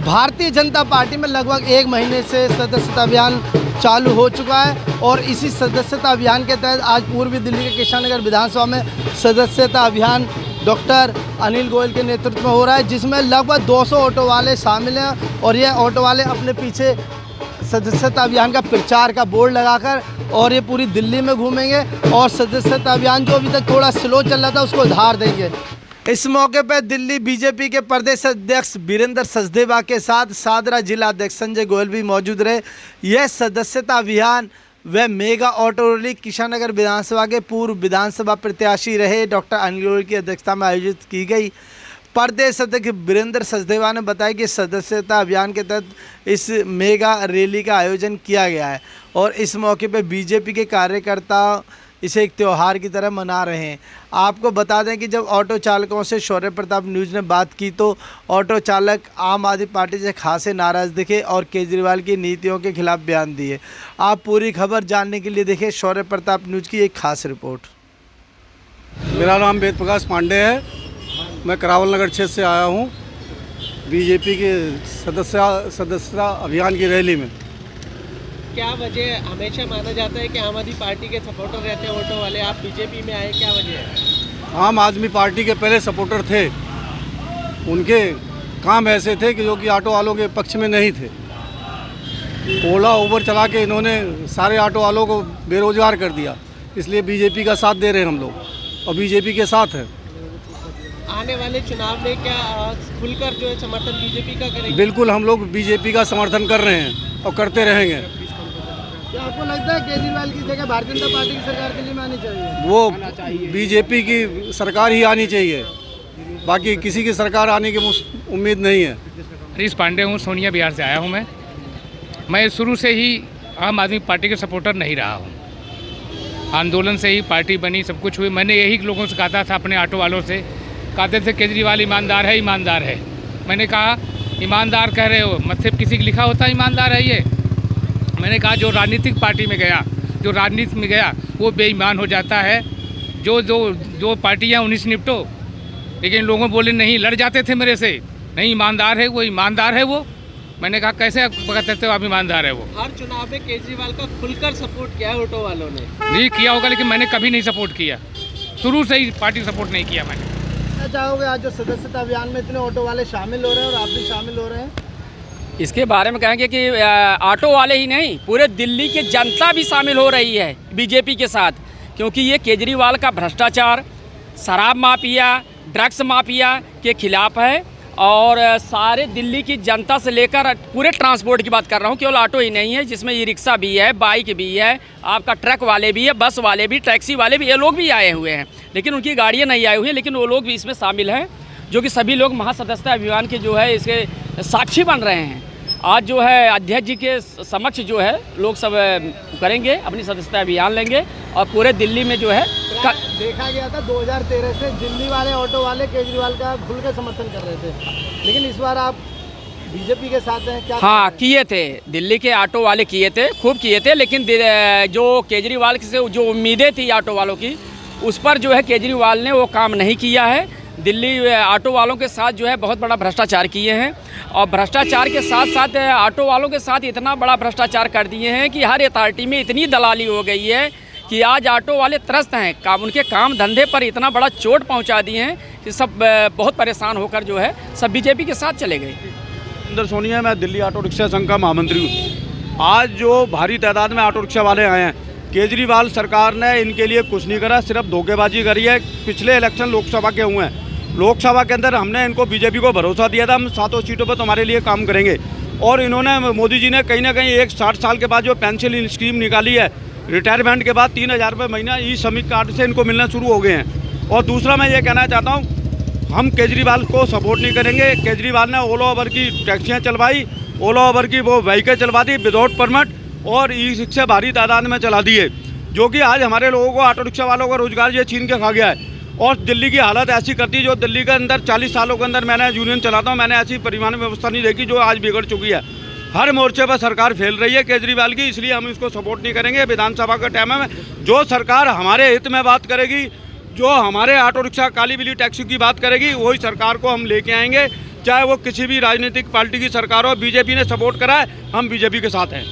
Bharatiya Janata party में लगभग 1 महीने से सदस्यता अभियान चालू हो चुका है और इसी सदस्यता अभियान के तहत आज पूर्वी दिल्ली के किशन नगर विधानसभा में सदस्यता अभियान डॉक्टर अनिल गोयल के नेतृत्व में हो रहा है, जिसमें लगभग 200 ऑटो वाले शामिल हैं और ये ऑटो वाले अपने पीछे सदस्यता अभियान का प्रचार का बोर्ड लगाकर और ये पूरी दिल्ली में घूमेंगे और सदस्यता अभियान जो अभी तक थोड़ा स्लो चल रहा था उसको धार देंगे। इस मौके पर दिल्ली बीजेपी के प्रदेश अध्यक्ष वीरेंद्र सचदेवा के साथ सादरा जिला अध्यक्ष संजय गोयल भी मौजूद रहे। यह सदस्यता अभियान व मेगा ऑटो रैली किशन नगर विधानसभा के पूर्व विधानसभा प्रत्याशी रहे डॉक्टर अनिल गोयल की अध्यक्षता में आयोजित की गई। प्रदेश अध्यक्ष वीरेंद्र सचदेवा ने बताया कि सदस्यता अभियान के तहत इस मेगा रैली का आयोजन किया गया है और इस मौके पर बीजेपी के कार्यकर्ता इसे एक त्यौहार की तरह मना रहे हैं। आपको बता दें कि जब ऑटो चालकों से शौर्य प्रताप न्यूज़ ने बात की तो ऑटो चालक आम आदमी पार्टी से खासे नाराज़ दिखे और केजरीवाल की नीतियों के खिलाफ बयान दिए। आप पूरी खबर जानने के लिए देखें शौर्य प्रताप न्यूज़ की एक खास रिपोर्ट। मेरा नाम वेद प्रकाश पांडे है, मैं करावल नगर क्षेत्र से आया हूँ बीजेपी के सदस्यता अभियान की रैली में। क्या वजह? हमेशा माना जाता है कि आम आदमी पार्टी के सपोर्टर रहते हैं ऑटो वाले, आप बीजेपी में आए, क्या वजह है? आम आदमी पार्टी के पहले सपोर्टर थे, उनके काम ऐसे थे कि जो कि ऑटो वालों के पक्ष में नहीं थे। ओला उबर चला के इन्होंने सारे ऑटो वालों को बेरोजगार कर दिया, इसलिए बीजेपी का साथ दे रहे हैं हम लोग और बीजेपी के साथ है। आने वाले चुनाव में क्या खुलकर जो है समर्थन बीजेपी का करेंगे? बिल्कुल, हम लोग बीजेपी का समर्थन कर रहे हैं और करते रहेंगे। क्या आपको लगता है केजरीवाल की जगह भारतीय जनता पार्टी की सरकार दिल्ली में आनी चाहिए? वो बीजेपी की सरकार ही आनी चाहिए, बाकी किसी की सरकार आने की उम्मीद नहीं है। हरीश पांडे हूँ, सोनिया बिहार से आया हूँ। मैं शुरू से ही आम आदमी पार्टी के सपोर्टर नहीं रहा हूँ। आंदोलन से ही पार्टी बनी, सब कुछ हुई। मैंने यही लोगों से कहा था, अपने ऑटो वालों से कहते थे केजरीवाल ईमानदार है, ईमानदार है। मैंने कहा ईमानदार कह रहे हो, मतलब किसी को लिखा होता ईमानदार है ये? मैंने कहा जो राजनीतिक पार्टी में गया, जो राजनीति में गया वो बेईमान हो जाता है। जो पार्टियाँ उन्हीं से निपटो, लेकिन लोगों बोले नहीं, लड़ जाते थे मेरे से, नहीं ईमानदार है वो, ईमानदार है वो। मैंने कहा कैसे पकड़ सकते हो आप ईमानदार है वो? हर चुनाव में केजरीवाल का खुलकर सपोर्ट किया है ऑटो वालों ने। नहीं किया होगा, लेकिन मैंने कभी नहीं सपोर्ट किया, शुरू से ही पार्टी सपोर्ट नहीं किया मैंने। क्या चाहोगे आज जो सदस्यता अभियान में इतने ऑटो वाले शामिल हो रहे हैं और आप भी शामिल हो रहे हैं? इसके बारे में कहेंगे कि ऑटो वाले ही नहीं, पूरे दिल्ली की जनता भी शामिल हो रही है बीजेपी के साथ, क्योंकि ये केजरीवाल का भ्रष्टाचार, शराब माफिया, ड्रग्स माफिया के खिलाफ है। और सारे दिल्ली की जनता से लेकर पूरे ट्रांसपोर्ट की बात कर रहा हूँ, केवल ऑटो ही नहीं है, जिसमें ई रिक्शा भी है, बाइक भी है, आपका ट्रक वाले भी है, बस वाले भी, टैक्सी वाले भी, ये लोग भी आए हुए हैं, लेकिन उनकी गाड़ियाँ नहीं आई हुई हैं, लेकिन वो लोग भी इसमें शामिल हैं, जो कि सभी लोग महासदस्यता अभियान के जो है इसके साक्षी बन रहे हैं। आज जो है अध्यक्ष जी के समक्ष जो है लोग सब करेंगे, अपनी सदस्यता अभियान लेंगे और पूरे दिल्ली में जो है देखा गया था 2013 से दिल्ली वाले ऑटो वाले केजरीवाल का खुल के समर्थन कर रहे थे, लेकिन इस बार आप बीजेपी के साथ हैं क्या? हाँ, किए थे, दिल्ली के ऑटो वाले किए थे, खूब किए थे, लेकिन जो केजरीवाल से जो उम्मीदें थी ऑटो वालों की, उस पर जो है केजरीवाल ने वो काम नहीं किया है। दिल्ली ऑटो वालों के साथ जो है बहुत बड़ा भ्रष्टाचार किए हैं और भ्रष्टाचार के साथ साथ ऑटो वालों के साथ इतना बड़ा भ्रष्टाचार कर दिए हैं कि हर अथॉरिटी में इतनी दलाली हो गई है कि आज ऑटो वाले त्रस्त हैं। उनके काम धंधे पर इतना बड़ा चोट पहुंचा दिए हैं कि सब बहुत परेशान होकर जो है सब बीजेपी के साथ चले गए। अंदर सोनिया, मैं दिल्ली ऑटो रिक्शा संघ का महामंत्री हूँ। आज जो भारी तादाद में ऑटो रिक्शा वाले आए हैं, केजरीवाल सरकार ने इनके लिए कुछ नहीं करा, सिर्फ धोखेबाजी करी है। पिछले इलेक्शन लोकसभा के हुए हैं, लोकसभा के अंदर हमने इनको बीजेपी को भरोसा दिया था, हम 7 सीटों पर तुम्हारे लिए काम करेंगे, और इन्होंने मोदी जी ने कहीं ना कहीं एक 60 साल के बाद जो पेंशन स्कीम निकाली है, रिटायरमेंट के बाद 3000 रुपये महीना ई श्रमिक कार्ड से इनको मिलना शुरू हो गए हैं। और दूसरा मैं ये कहना चाहता हूँ, हम केजरीवाल को सपोर्ट नहीं करेंगे। केजरीवाल ने ओला उबर की टैक्सियाँ चलवाई, ओला उबर की वो व्हीकल चलवा दी विदाउट परमिट, और ई रिक्शा भारी तादाद में चला दिए, जो कि आज हमारे लोगों को, ऑटो रिक्शा वालों का रोजगार ये छीन के खा गया है। और दिल्ली की हालत ऐसी करती है, जो दिल्ली के अंदर 40 सालों के अंदर मैंने यूनियन चलाता हूँ, मैंने ऐसी परिवहन व्यवस्था नहीं देखी जो आज बिगड़ चुकी है। हर मोर्चे पर सरकार फेल रही है केजरीवाल की, इसलिए हम इसको सपोर्ट नहीं करेंगे। विधानसभा का टाइम है, जो सरकार हमारे हित में बात करेगी, जो हमारे ऑटो रिक्शा काली बिल्ली टैक्सी की बात करेगी, वही सरकार को हम लेके आएंगे। चाहे वो किसी भी राजनीतिक पार्टी की सरकार हो, बीजेपी ने सपोर्ट करा है, हम बीजेपी के साथ हैं।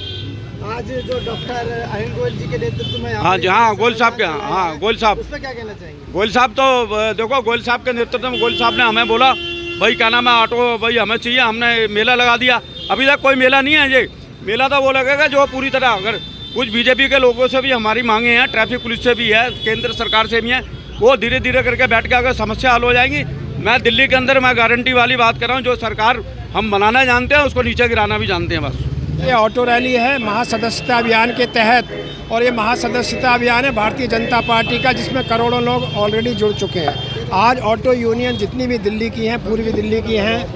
आज जो डॉक्टर अनिल गोयल जी के नेतृत्व में हाँ जी, हाँ गोयल साहब के, हाँ गोयल साहब, उस पर क्या कहना चाहेंगे? गोयल साहब तो देखो, गोयल साहब के नेतृत्व में गोयल साहब ने हमें बोला भाई क्या नाम है, ऑटो भाई हमें चाहिए, हमने मेला लगा दिया। अभी तक कोई मेला नहीं है, ये मेला तो वो लगेगा जो पूरी तरह, अगर कुछ बीजेपी के लोगों से भी हमारी मांगे हैं, ट्रैफिक पुलिस से भी है, केंद्र सरकार से भी है, वो धीरे धीरे करके बैठ के अगर समस्या हल हो जाएगी, मैं दिल्ली के अंदर मैं गारंटी वाली बात कर रहा हूँ, जो सरकार हम बनाना जानते हैं उसको नीचे गिराना भी जानते हैं। बस ये ऑटो रैली है महासदस्यता अभियान के तहत, और ये महासदस्यता अभियान है भारतीय जनता पार्टी का, जिसमें करोड़ों लोग ऑलरेडी जुड़ चुके हैं। आज ऑटो यूनियन जितनी भी दिल्ली की हैं, पूर्वी दिल्ली की हैं,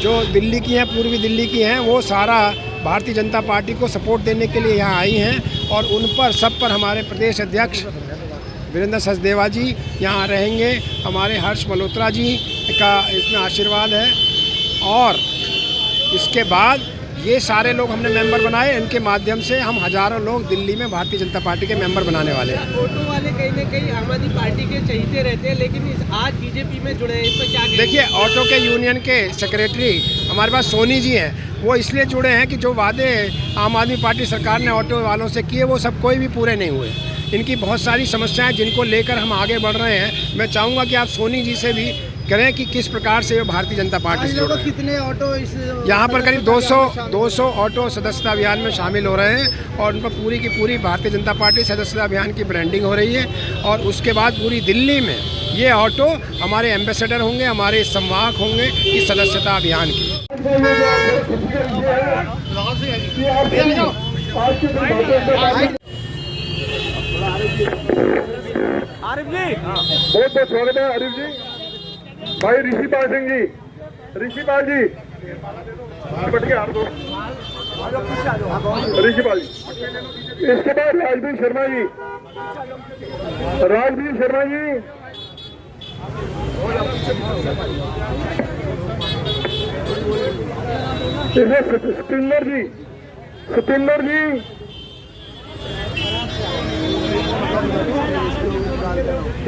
जो दिल्ली की हैं, पूर्वी दिल्ली की हैं, वो सारा भारतीय जनता पार्टी को सपोर्ट देने के लिए यहाँ आई हैं। और उन पर सब पर हमारे प्रदेश अध्यक्ष वीरेंद्र सचदेवा जी यहाँ रहेंगे, हमारे हर्ष मल्होत्रा जी का इसमें आशीर्वाद है। और इसके बाद ये सारे लोग हमने मेंबर बनाए, इनके माध्यम से हम हज़ारों लोग दिल्ली में भारतीय जनता पार्टी के मेंबर बनाने वाले हैं। ऑटो वाले कहीं ना कहीं आम आदमी पार्टी के चहीते रहते हैं, लेकिन आज बीजेपी में जुड़े हैं, इस पर क्या कहेंगे? देखिए, ऑटो के यूनियन के सेक्रेटरी हमारे पास सोनी जी हैं, वो इसलिए जुड़े हैं कि जो वादे आम आदमी पार्टी सरकार ने ऑटो वालों से किए वो सब कोई भी पूरे नहीं हुए। इनकी बहुत सारी समस्याएं जिनको लेकर हम आगे बढ़ रहे हैं। मैं चाहूँगा कि आप सोनी जी से भी करें कि किस प्रकार से वो भारतीय जनता पार्टी से जुड़ रहे हैं। कितने ऑटो इस यहाँ पर करीब 200 ऑटो सदस्यता अभियान में शामिल हो रहे हैं, और उन पर पूरी की पूरी भारतीय जनता पार्टी सदस्यता अभियान की ब्रांडिंग हो रही है। और उसके बाद पूरी दिल्ली में ये ऑटो हमारे एम्बेसडर होंगे, हमारे संवाहक होंगे इस सदस्यता अभियान की। आरिफ जी, बहुत बहुत स्वागत है आरिफ जी। भाई ऋषिपाल सिंह जी, ऋषिपाल जी, बट के हाथ दो, ऋषिपाल जी। इसके बाद राजवीर शर्मा जी, राजवीर शर्मा जी, सतिंदर जी, सतिंदर जी,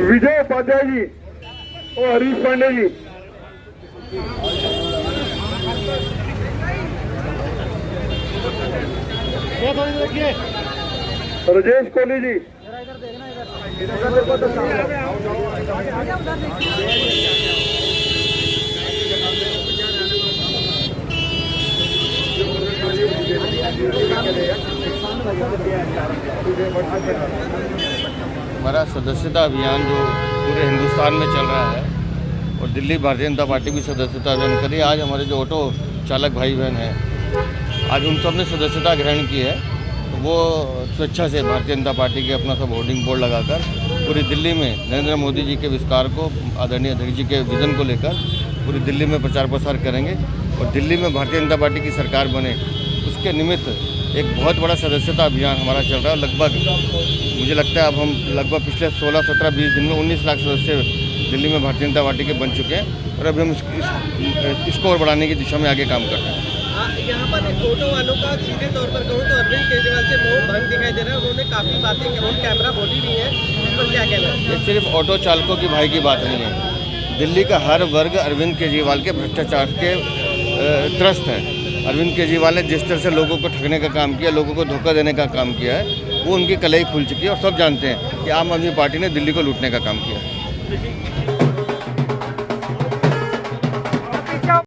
विजय उपाध्याय जी और हरीश पांडे जी। राजेश कोहली जी, हमारा सदस्यता अभियान जो पूरे हिंदुस्तान में चल रहा है, और दिल्ली भारतीय जनता पार्टी भी सदस्यता अभियान करी। आज हमारे जो ऑटो चालक भाई बहन हैं, आज उन सब ने सदस्यता ग्रहण की है। तो वो स्वेच्छा से भारतीय जनता पार्टी के अपना सब होर्डिंग बोर्ड लगाकर पूरी दिल्ली में नरेंद्र मोदी जी के विस्तार को, आदरणीय अध्यक्ष जी के विजन को लेकर पूरी दिल्ली में प्रचार प्रसार करेंगे, और दिल्ली में भारतीय जनता पार्टी की सरकार बने उसके निमित्त एक बहुत बड़ा सदस्यता अभियान हमारा चल रहा है। लगभग मुझे लगता है अब हम लगभग पिछले 16, 17, 20 दिन में 19 लाख सदस्य दिल्ली में भारतीय जनता पार्टी के बन चुके हैं, और अभी हम इसको और बढ़ाने की दिशा में आगे काम कर रहे हैं। यहाँ पर ऑटो वालों का सीधे तौर पर कहूँ तो अरविंद केजरीवाल से मोह भंग दिखाई दे रहा है। उन्होंने काफ़ी बातें ऑन कैमरा बोली भी है, उस पर क्या कहना है? ये सिर्फ ऑटो चालकों की भाई की बात नहीं है, दिल्ली का हर वर्ग अरविंद केजरीवाल के भ्रष्टाचार के त्रस्त है। अरविंद केजरीवाल ने जिस तरह से लोगों को ठगने का काम किया, लोगों को धोखा देने का काम किया है, वो उनकी कलई खुल चुकी है, और सब जानते हैं कि आम आदमी पार्टी ने दिल्ली को लूटने का काम किया है।